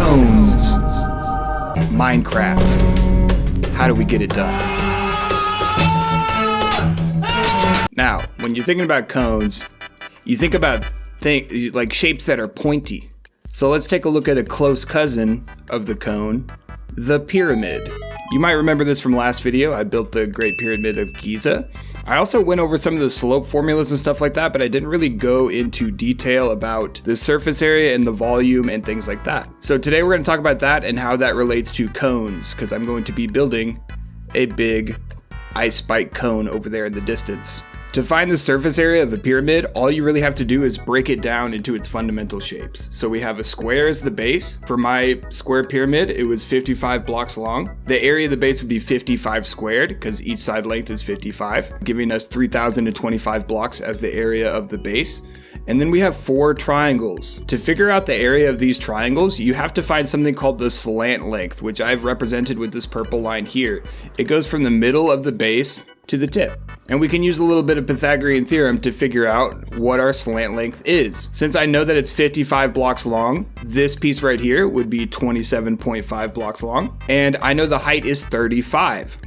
Cones. Minecraft. How do we get it done? Now, when you're thinking about cones, you think about like shapes that are pointy. So let's take a look at a close cousin of the cone, the pyramid. You might remember this from last video. I built the Great Pyramid of Giza. I also went over some of the slope formulas and stuff like that, but I didn't really go into detail about the surface area and the volume and things like that. So today we're going to talk about that and how that relates to cones, because I'm going to be building a big ice spike cone over there in the distance. To find the surface area of a pyramid, all you really have to do is break it down into its fundamental shapes. So we have a square as the base. For my square pyramid, it was 55 blocks long. The area of the base would be 55 squared, because each side length is 55, giving us 3,025 blocks as the area of the base. And then we have 4 triangles. To figure out the area of these triangles, you have to find something called the slant length, which I've represented with this purple line here. It goes from the middle of the base to the tip. And we can use a little bit of Pythagorean theorem to figure out what our slant length is. Since I know that it's 55 blocks long, this piece right here would be 27.5 blocks long. And I know the height is 35.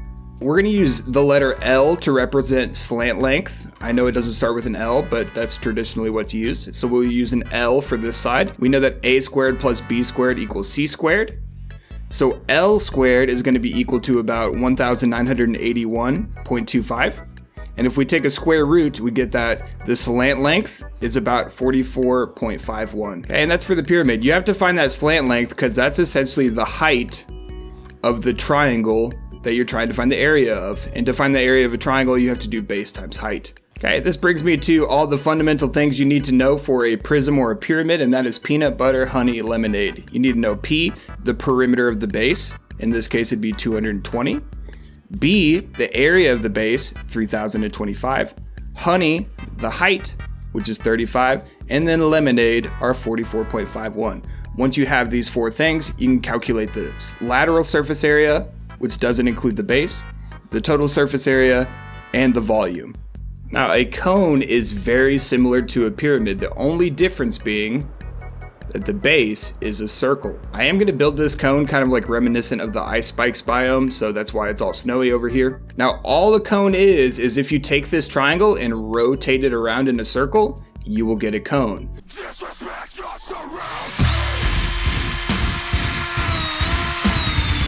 We're going to use the letter L to represent slant length. I know it doesn't start with an L, but that's traditionally what's used. So we'll use an L for this side. We know that a squared plus b squared equals c squared. So L squared is going to be equal to about 1,981.25. And if we take a square root, we get that the slant length is about 44.51. Okay, and that's for the pyramid. You have to find that slant length because that's essentially the height of the triangle that you're trying to find the area of. And to find the area of a triangle, you have to do base times height. Okay, this brings me to all the fundamental things you need to know for a prism or a pyramid, and that is peanut butter, honey, lemonade. You need to know P, the perimeter of the base. In this case, it'd be 220. B, the area of the base, 3,025. Honey, the height, which is 35. And then lemonade, our 44.51. Once you have these 4 things, you can calculate the lateral surface area, which doesn't include the base, the total surface area, and the volume. Now, a cone is very similar to a pyramid, the only difference being that the base is a circle. I am going to build this cone kind of like reminiscent of the ice spikes biome, so that's why it's all snowy over here. Now, all a cone is if you take this triangle and rotate it around in a circle, you will get a cone.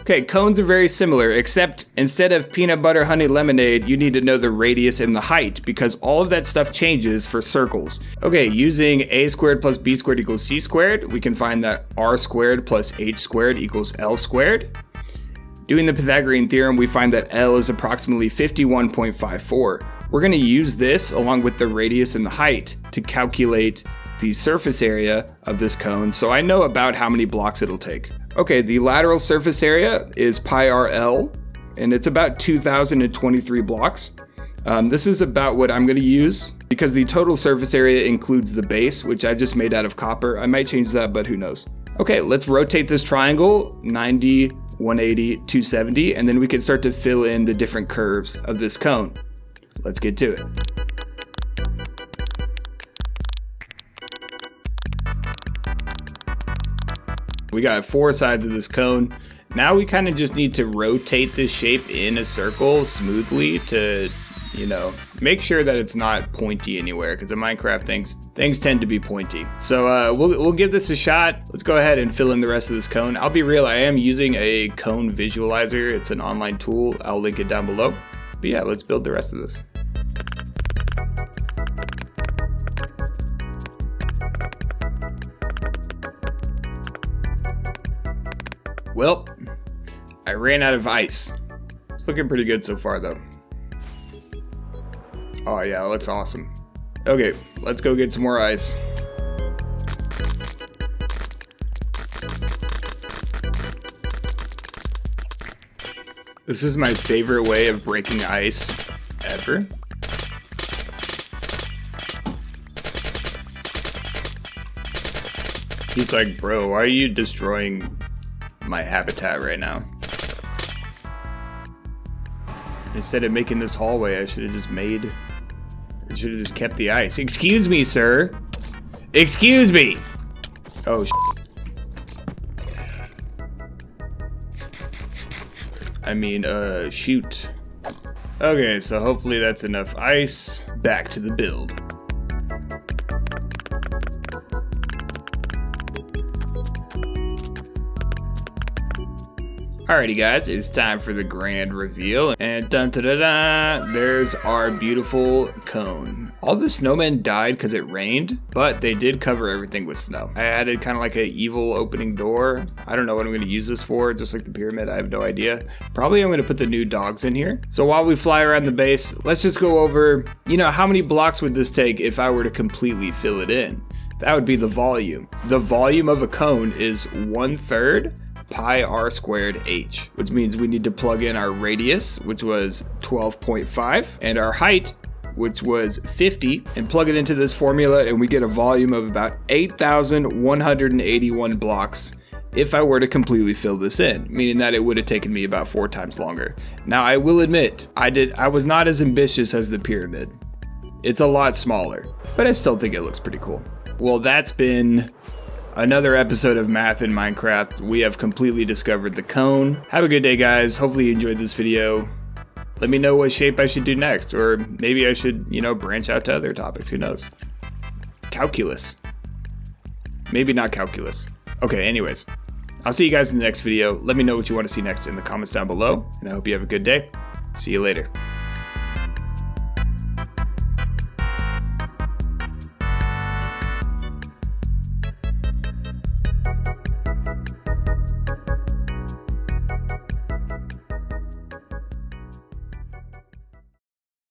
Okay, cones are very similar, except instead of peanut butter, honey, lemonade, you need to know the radius and the height, because all of that stuff changes for circles. Okay, using a squared plus b squared equals c squared, we can find that r squared plus h squared equals l squared. Doing the Pythagorean theorem, we find that L is approximately 51.54. We're going to use this along with the radius and the height to calculate the surface area of this cone, so I know about how many blocks it'll take. Okay, the lateral surface area is pi RL, and it's about 2,023 blocks. This is about what I'm going to use because the total surface area includes the base, which I just made out of copper. I might change that, but who knows. Okay, let's rotate this triangle 90, 180, 270, and then we can start to fill in the different curves of this cone. Let's get to it. We got 4 sides of this cone. Now we kind of just need to rotate this shape in a circle smoothly to, make sure that it's not pointy anywhere, because in Minecraft things tend to be pointy. So we'll give this a shot. Let's go ahead and fill in the rest of this cone. I'll be real, I am using a cone visualizer. It's an online tool. I'll link it down below. But yeah, let's build the rest of this. Well, I ran out of ice. It's looking pretty good so far though. Oh yeah, it looks awesome. Okay, let's go get some more ice. This is my favorite way of breaking ice ever. He's like, bro, why are you destroying my habitat right now? Instead of making this hallway, I should have just kept the ice. Excuse me, sir. Excuse me. Oh, Shoot. Okay, so hopefully that's enough ice. Back to the build. Alrighty guys, it's time for the grand reveal, and dun da da da, there's our beautiful cone. All the snowmen died because it rained, but they did cover everything with snow. I added kind of like an evil opening door. I don't know what I'm going to use this for, just like the pyramid, I have no idea. Probably I'm going to put the new dogs in here. So while we fly around the base, let's just go over, how many blocks would this take if I were to completely fill it in? That would be the volume. The volume of a cone is 1/3 pi r squared h, which means we need to plug in our radius, which was 12.5, and our height, which was 50, and plug it into this formula, and we get a volume of about 8,181 blocks if I were to completely fill this in, meaning that it would have taken me about 4 times longer. Now, I will admit, I was not as ambitious as the pyramid. It's a lot smaller, but I still think it looks pretty cool. Well, that's been another episode of Math in Minecraft. We have completely discovered the cone. Have a good day, guys. Hopefully you enjoyed this video. Let me know what shape I should do next, or maybe I should, branch out to other topics. Who knows? Calculus. Maybe not calculus. Okay, anyways. I'll see you guys in the next video. Let me know what you want to see next in the comments down below, and I hope you have a good day. See you later.